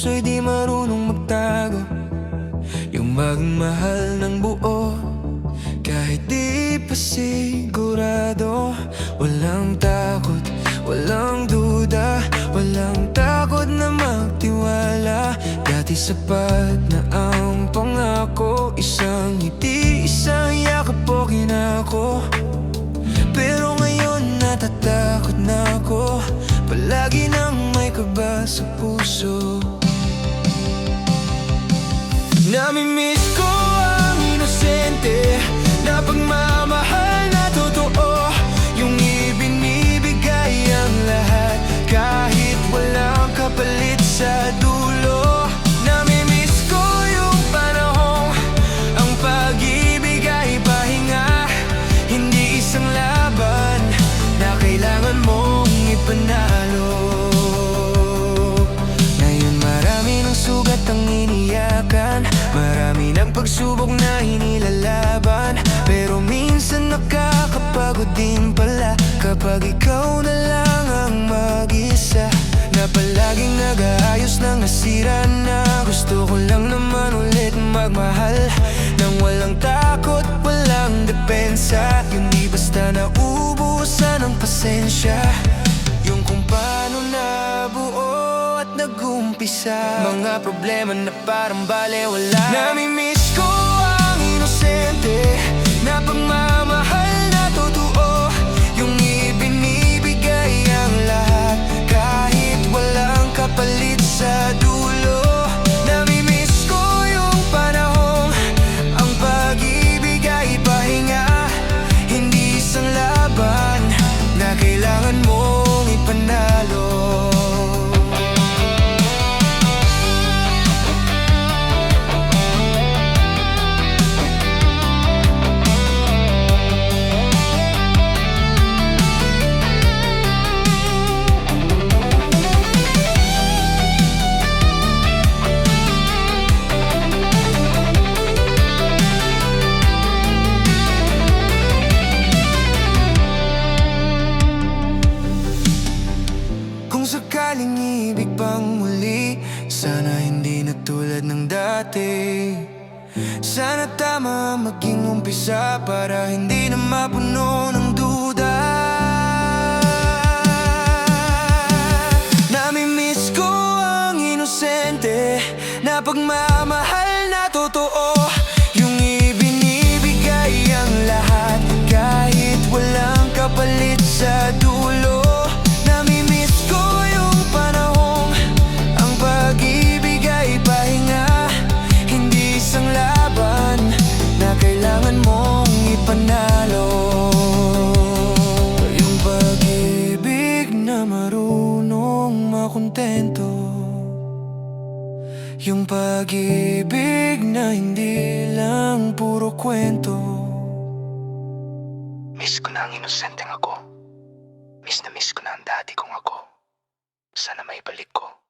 puso'y di marunong magtago, yung magmahal ng buo kahit di pa sigurado. Walang takot, walang duda, walang takot na magtiwala. Dati sapat na ang pangako, isang ngiti, isang yakap o kinako. Pero ngayon natatakot na ako, palagi nang may kaba sa puso. Namimiss ko ang inosente na pagmamahal na totoo, yung ibinibigay ang lahat kahit walang kapalit sa dulo. Namimiss ko yung panahong ang pag-ibig ay pahinga, hindi isang laban na kailangan mong ipanalo. Ngayon marami ng sugat ang iniyakan, marami ng pagsubok na inilalaban, pero minsan nakakapagod din pala kapag ikaw na lang ang mag-isa, na palaging nag-aayos ng nasira na. Gusto ko lang naman ulit magmahal nang walang takot, walang depensa, yung di basta naubusan ng pasensya, yung kung paano nabuo at nag-umpisa mga problema na parang balewala. Namimiss ko ang inosente na pagmamahal na totoo, yung ibinibigay ang lahat kahit walang kapalit sa dulo. Namimiss ko yung panahong ang pag-ibig ay pahinga, hindi isang laban na kailangan mong ipanalo. Kung sakaling ibig pang muli, sana hindi na tulad ng dati. Sana tama maging umpisa para hindi na mapuno ng duda. Namimiss ko ang inosente na pagmamahal na totoo, yung ibinibigay ang lahat kahit walang kapalit sa dulo. Kailangan mong ipanalo, yung pag-ibig na marunong makontento, yung pag-ibig na hindi lang puro kwento. Miss ko na ang inosenteng ako. Miss na miss ko na ang dati kong ako. Sana maibalik ko.